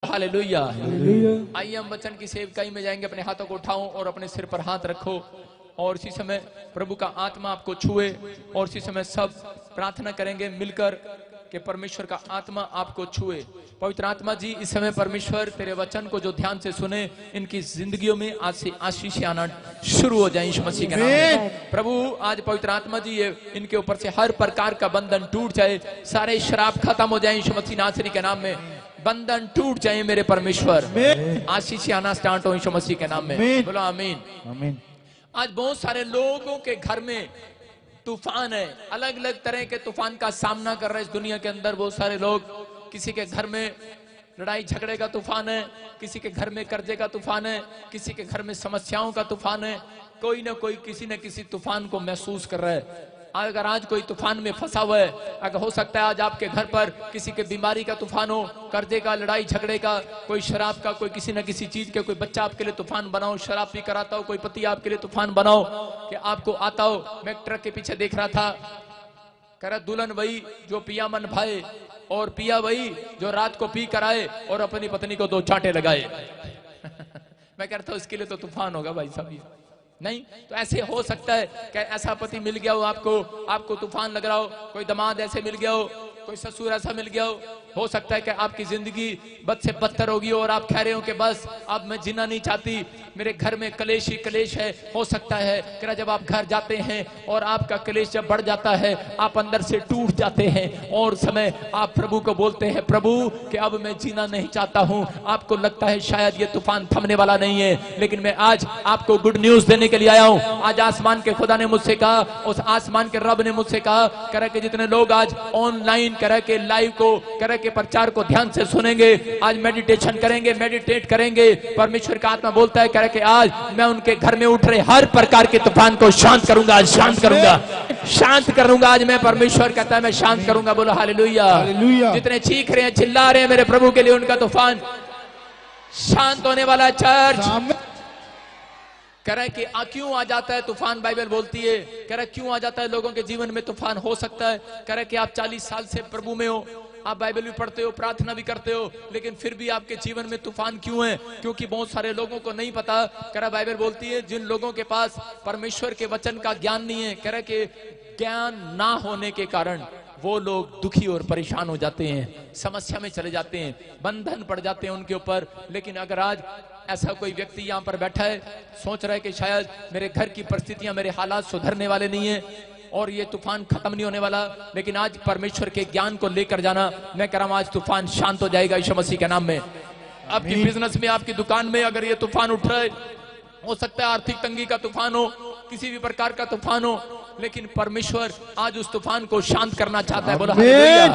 Hallelujah. आइए हम वचन की सेवकाई में जाएंगे। अपने हाथों को उठाओ और अपने सिर पर हाथ रखो और इसी समय प्रभु का आत्मा आपको छुए और इसी समय सब प्रार्थना करेंगे मिलकर कि परमेश्वर का आत्मा आपको छुए। पवित्र आत्मा जी, इस समय परमेश्वर तेरे वचन को जो ध्यान से सुने, इनकी जिंदगियों में आज से आशीष आना शुरू हो जाए यीशु मसीह के नाम में। प्रभु आज पवित्र आत्मा जी ये इनके ऊपर से हर प्रकार का बंधन टूट जाए, सारे शराब खत्म हो जाए यीशु मसीह नासरी के नाम में। बंधन टूट जाए मेरे परमेश्वर, आशीष आना स्टार्ट हो यीशु मसीह के नाम में। बोलो आमीन आमीन। आज बहुत सारे लोगों के घर में तूफान है, अलग अलग तरह के तूफान का सामना कर रहे हैं इस दुनिया के अंदर। बहुत सारे लोग, किसी के घर में लड़ाई झगड़े का तूफान है, किसी के घर में कर्जे का तूफान है, किसी के घर में समस्याओं का तूफान है। कोई ना कोई किसी न किसी तूफान को महसूस कर रहा है। अगर आज कोई तूफान में फंसा हुआ है, अगर हो सकता है आज आपके घर पर किसी के बीमारी का तूफान हो, कर्जे का, लड़ाई झगड़े का, कोई शराब का, कोई किसी न किसी चीज के, कोई बच्चा आपके लिए तूफान बनाओ, शराब पी कर आता हो, कोई पति आपके लिए तूफान बनाओ कि आपको आता हो। मैं ट्रक के पीछे देख रहा था, कह रहा दुल्हन वही जो पिया मन भाए और पिया वही जो रात को पी कर आए और अपनी पत्नी को दो चांटे लगाए। मैं कहता हूं इसके लिए तो तूफान होगा भाई साहब। नहीं तो ऐसे हो सकता है कि ऐसा पति मिल गया हो आपको तूफान लग रहा हो, कोई दामाद ऐसे मिल गया हो, कोई ससुर ऐसा मिल गया हो सकता है कि आपकी जिंदगी बद से बदतर होगी और आप कह रहे हो कि बस अब मैं जीना नहीं चाहती, मेरे घर में कलेश ही कलेश है। हो सकता है कि जब आप घर जाते हैं और आपका कलेश जब बढ़ जाता है, आप अंदर से टूट जाते हैं और समय आप प्रभु को बोलते हैं, प्रभु कि अब मैं जीना नहीं चाहता हूं। आपको लगता है शायद ये तूफान थमने वाला नहीं है, लेकिन मैं आज आपको गुड न्यूज देने के लिए आया हूं। आज आसमान के खुदा ने मुझसे कहा, उस आसमान के रब ने मुझसे कहा, कह रहा कि जितने लोग आज ऑनलाइन कह के लाइव को कह के प्रचार को ध्यान से सुनेंगे, आज मेडिटेशन करेंगे, मेडिटेट करेंगे, परमेश्वर का आत्मा बोलता है कह के आज मैं उनके घर में उठ रहे हर प्रकार के तूफान को शांत करूंगा, आज शांत करूंगा, शांत करूंगा। आज मैं, परमेश्वर कहता है मैं शांत करूंगा। बोलो हालेलुया। जितने चीख रहे हैं, चिल्ला रहे हैं मेरे प्रभु के लिए, उनका तूफान शांत होने वाला। चर्च कह रहा है कि क्यों आ जाता है तूफान, बाइबल बोलती है, कह रहा है क्यों आ जाता है लोगों के जीवन में तूफान। हो सकता है कह रहा है कि आप 40 साल से प्रभु में हो, आप बाइबल भी पढ़ते हो, प्रार्थना भी करते हो, लेकिन फिर भी आपके जीवन में तूफान क्यों है? क्योंकि बहुत सारे लोगों को नहीं पता। कह रहा बाइबल बोलती है जिन लोगों के पास परमेश्वर के वचन का ज्ञान नहीं है, कह रहा कि ज्ञान ना होने के कारण वो लोग दुखी और परेशान हो जाते हैं, समस्या में चले जाते हैं, बंधन पड़ जाते हैं उनके ऊपर। लेकिन अगर आज ऐसा कोई व्यक्ति यहाँ पर बैठा है, सोच रहा है कि शायद मेरे घर की परिस्थितियां, मेरे हालात सुधरने वाले नहीं है और ये तूफान खत्म नहीं होने वाला, लेकिन आज परमेश्वर के ज्ञान को लेकर जाना, मैं कह रहा हूं आज तूफान शांत हो जाएगा यीशु मसीह के नाम में। आपकी बिजनेस में, आपकी दुकान में अगर ये तूफान उठ रहा है, हो सकता है आर्थिक तंगी का तूफान हो, किसी भी प्रकार का तूफान हो, लेकिन परमेश्वर आज उस तूफान को शांत करना चाहता है। बोलो हालेलुया।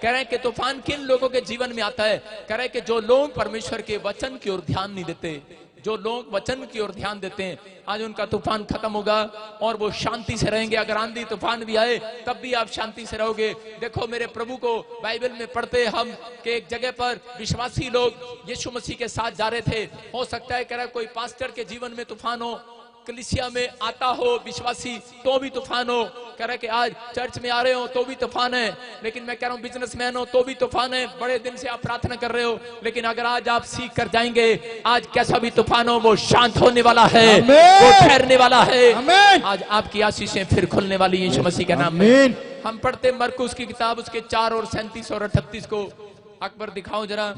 कह रहे हैं कि तूफान किन लोगों के जीवन में आता है? कह रहे हैं कि जो लोग परमेश्वर के वचन की ओर ध्यान नहीं देते, जो लोग वचन की ओर ध्यान देते हैं, आज उनका तूफान खत्म होगा और वो शांति से रहेंगे। अगर आंधी तूफान भी आए तब भी आप शांति से रहोगे। देखो मेरे प्रभु को बाइबल में पढ़ते हम कि एक जगह पर विश्वासी लोग यीशु मसीह के साथ जा रहे थे। हो सकता है कह रहा कोई पास्टर के जीवन में तूफान हो, कलीसिया में आता हो विश्वासी तो भी तूफान हो, कह रहा कि आज चर्च में आ रहे हो तो भी तूफान है, लेकिन मैं कह रहा हूं बिजनेसमैन हो तो भी तूफान है, बड़े दिन से आप प्रार्थना कर रहे हो, लेकिन अगर आज आप सीख कर जाएंगे, आज कैसा भी तूफान हो वो शांत होने वाला है, वो ठहरने वाला है। आज आपकी आशीषें फिर खुलने वाली यीशु मसीह के नाम में। हम पढ़ते मरकुस की किताब उसके 4 और 37 और 38 को। अकबर दिखाओ जरा।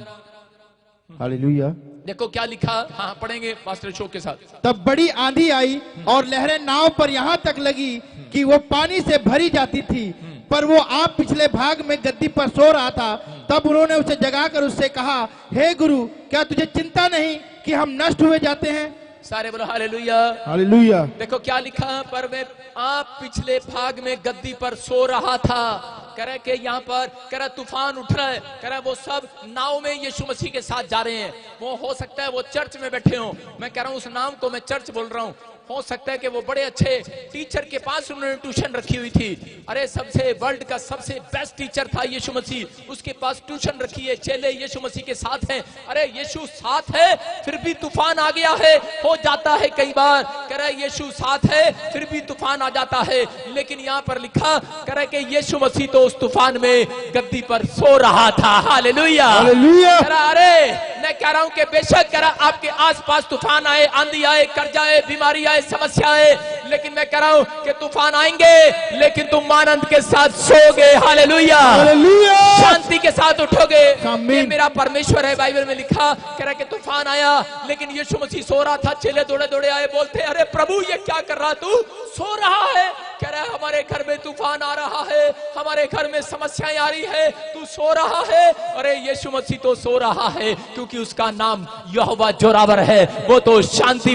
हालेलुया। देखो क्या लिखा। हाँ पढ़ेंगे पास्टर शोक के साथ। तब बड़ी आंधी आई और लहरें नाव पर यहाँ तक लगी कि वो पानी से भरी जाती थी, पर वो आप पिछले भाग में गद्दी पर सो रहा था। तब उन्होंने उसे जगाकर उससे कहा, हे गुरु, क्या तुझे चिंता नहीं कि हम नष्ट हुए जाते हैं? सारे बोलो हालेलुया हालेलुया। देखो क्या लिखा, पर मैं आप पिछले भाग में गद्दी पर सो रहा था। कह रहा कि यहाँ पर कह रहा तूफान उठ रहा है, कह रहा वो सब नाव में यीशु मसीह के साथ जा रहे हैं। वो हो सकता है वो चर्च में बैठे हो, मैं कह रहा हूँ उस नाम को मैं चर्च बोल रहा हूँ। हो सकता है कि वो बड़े अच्छे टीचर के पास उन्होंने ट्यूशन रखी हुई थी। अरे सबसे वर्ल्ड का सबसे बेस्ट टीचर था यीशु मसीह, उसके पास ट्यूशन रखी है, चेले यीशु मसीह के साथ हैं। अरे यीशु साथ है फिर भी तूफान आ गया है। हो जाता है कई बार, कह रहा है यीशु साथ है फिर भी तूफान आ जाता है, लेकिन यहाँ पर लिखा कह रहा है कि यीशु मसीह तो उस तूफान में गद्दी पर सो रहा था। Hallelujah, hallelujah. कह रहा अरे मैं कह रहा हूं कि बेशक कह रहा आपके आसपास तूफान आए, आंधी आए, कर्जा आए, बीमारी आए, समस्या आए, लेकिन मैं कह रहा हूं कि तूफान आएंगे लेकिन तुम आनंद के साथ सोओगे। Hallelujah, hallelujah. शांति के साथ उठोगे। आमीन। ये मेरा परमेश्वर है। बाइबल में लिखा कह रहा कि तूफान आया लेकिन यीशु मसीह सो रहा था। चेले दौड़े दौड़े आए, बोलते अरे प्रभु ये क्या कर रहा, तू सो रहा है। कह रहा है हमारे घर में तूफान आ रहा है, हमारे घर में समस्याएं आ रही है, तू सो रहा है। अरे यीशु मसीह तो सो रहा है क्योंकि उसका नाम यहोवा जोरावर है, वो तो शांति